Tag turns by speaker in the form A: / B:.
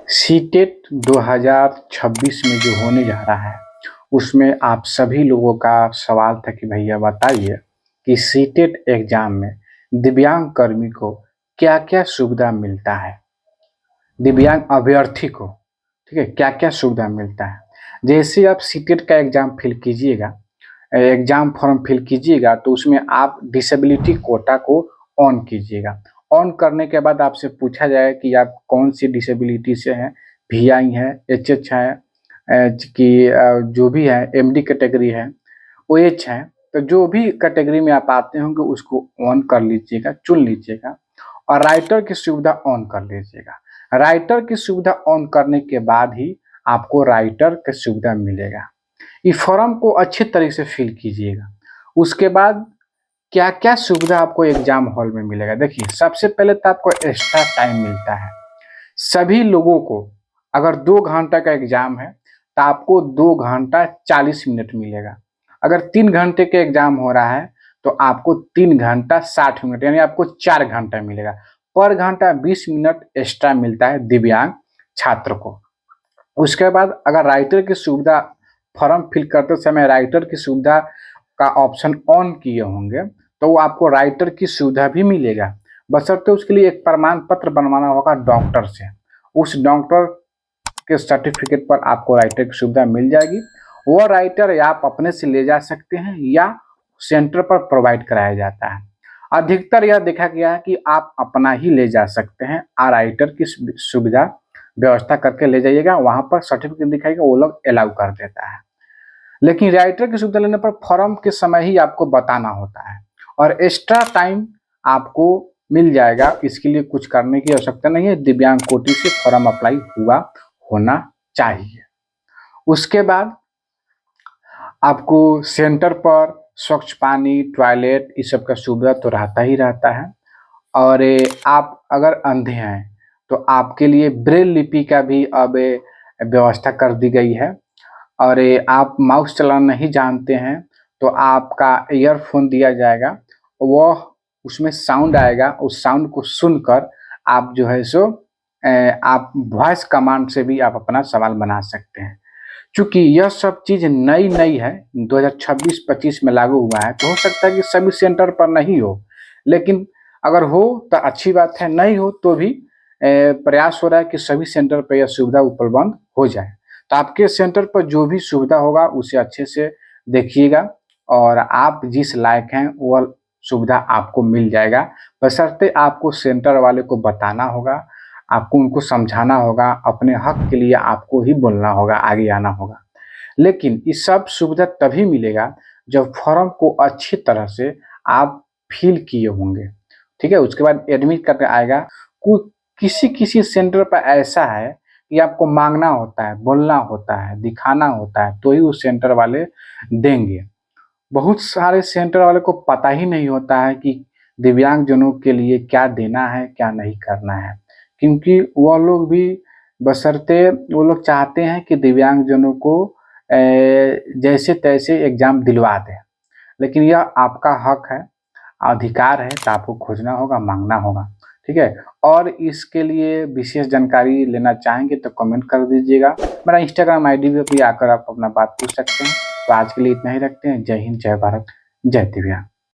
A: CTET 2026 में जो होने जा रहा है उसमें आप सभी लोगों का सवाल था कि भैया बताइए कि सीटेट एग्जाम में दिव्यांग कर्मी को क्या क्या सुविधा मिलता है, दिव्यांग अभ्यर्थी को, ठीक है, क्या क्या सुविधा मिलता है। जैसे आप सीटेट का एग्जाम फिल कीजिएगा, एग्जाम फॉर्म फिल कीजिएगा तो उसमें आप डिसेबिलिटी कोटा को ऑन कीजिएगा। ऑन करने के बाद आपसे पूछा जाए कि आप कौन सी डिसेबिलिटी से हैं, वीआई है, एचएच है, कि जो भी है, एमडी कैटेगरी है, ओएच है, तो जो भी कैटेगरी में आप आते होंगे उसको ऑन कर लीजिएगा, चुन लीजिएगा और राइटर की सुविधा ऑन कर लीजिएगा। राइटर की सुविधा ऑन करने के बाद ही आपको राइटर की सुविधा मिलेगा। इस फॉर्म को अच्छी तरीके से फिल कीजिएगा। उसके बाद क्या क्या सुविधा आपको एग्जाम हॉल में मिलेगा, देखिए सबसे पहले तो आपको एक्स्ट्रा टाइम मिलता है। सभी लोगों को अगर 2 घंटा का एग्जाम है तो आपको 2 घंटा 40 मिनट मिलेगा। अगर 3 घंटे के एग्जाम हो रहा है तो आपको 3 घंटा 60 मिनट, यानी आपको 4 घंटा मिलेगा। पर घंटा 20 मिनट एक्स्ट्रा मिलता है दिव्यांग छात्र को। उसके बाद अगर राइटर की सुविधा, फॉर्म फिल करते समय राइटर की सुविधा का ऑप्शन ऑन किए होंगे तो वो आपको राइटर की सुविधा भी मिलेगा, बशर्ते उसके लिए एक प्रमाण पत्र बनवाना होगा डॉक्टर से। उस डॉक्टर के सर्टिफिकेट पर आपको राइटर की सुविधा मिल जाएगी। वो राइटर या आप अपने से ले जा सकते हैं या सेंटर पर प्रोवाइड कराया जाता है। अधिकतर यह देखा गया है कि आप अपना ही ले जा सकते हैं और राइटर की सुविधा व्यवस्था करके ले जाइएगा, वहां पर सर्टिफिकेट दिखाएगा, वो लोग अलाउ कर देता है। लेकिन राइटर की सुविधा लेने पर फॉर्म के समय ही आपको बताना होता है और एक्स्ट्रा टाइम आपको मिल जाएगा। इसके लिए कुछ करने की आवश्यकता नहीं है, दिव्यांग कोटि से फॉर्म अप्लाई हुआ होना चाहिए। उसके बाद आपको सेंटर पर स्वच्छ पानी, टॉयलेट, इस सब का सुविधा तो रहता ही रहता है। और आप अगर अंधे हैं तो आपके लिए ब्रेल लिपि का भी अब व्यवस्था कर दी गई है। और आप माउस चलाना नहीं जानते हैं तो आपका ईयरफोन दिया जाएगा, वह उसमें साउंड आएगा, उस साउंड को सुनकर आप जो है सो आप वॉइस कमांड से भी आप अपना सवाल बना सकते हैं। चूंकि यह सब चीज़ नई नई है, 2026-25 में लागू हुआ है, तो हो सकता है कि सभी सेंटर पर नहीं हो, लेकिन अगर हो तो अच्छी बात है, नहीं हो तो भी प्रयास हो रहा है कि सभी सेंटर पर यह सुविधा उपलब्ध हो जाए। तो आपके सेंटर पर जो भी सुविधा होगा उसे अच्छे से देखिएगा और आप जिस लायक हैं वह सुविधा आपको मिल जाएगा, बशर्ते आपको सेंटर वाले को बताना होगा, आपको उनको समझाना होगा, अपने हक के लिए आपको ही बोलना होगा, आगे आना होगा। लेकिन ये सब सुविधा तभी मिलेगा जब फॉर्म को अच्छी तरह से आप फिल किए होंगे, ठीक है। उसके बाद एडमिट करके आएगा। किसी किसी सेंटर पर ऐसा है कि आपको मांगना होता है, बोलना होता है, दिखाना होता है तो ही उस सेंटर वाले देंगे। बहुत सारे सेंटर वाले को पता ही नहीं होता है कि दिव्यांगजनों के लिए क्या देना है, क्या नहीं करना है, क्योंकि वह लोग भी बशर्ते वो लोग चाहते हैं कि दिव्यांगजनों को जैसे तैसे एग्जाम दिलवा दें। लेकिन यह आपका हक है, अधिकार है, तो आपको खोजना होगा, मांगना होगा, ठीक है। और इसके लिए विशेष जानकारी लेना चाहेंगे तो कमेंट कर दीजिएगा। मेरा इंस्टाग्राम आईडी पे भी आकर आप अपना बात पूछ सकते हैं। तो आज के लिए इतना ही रखते हैं। जय हिंद, जय भारत, जय दिव्यांग।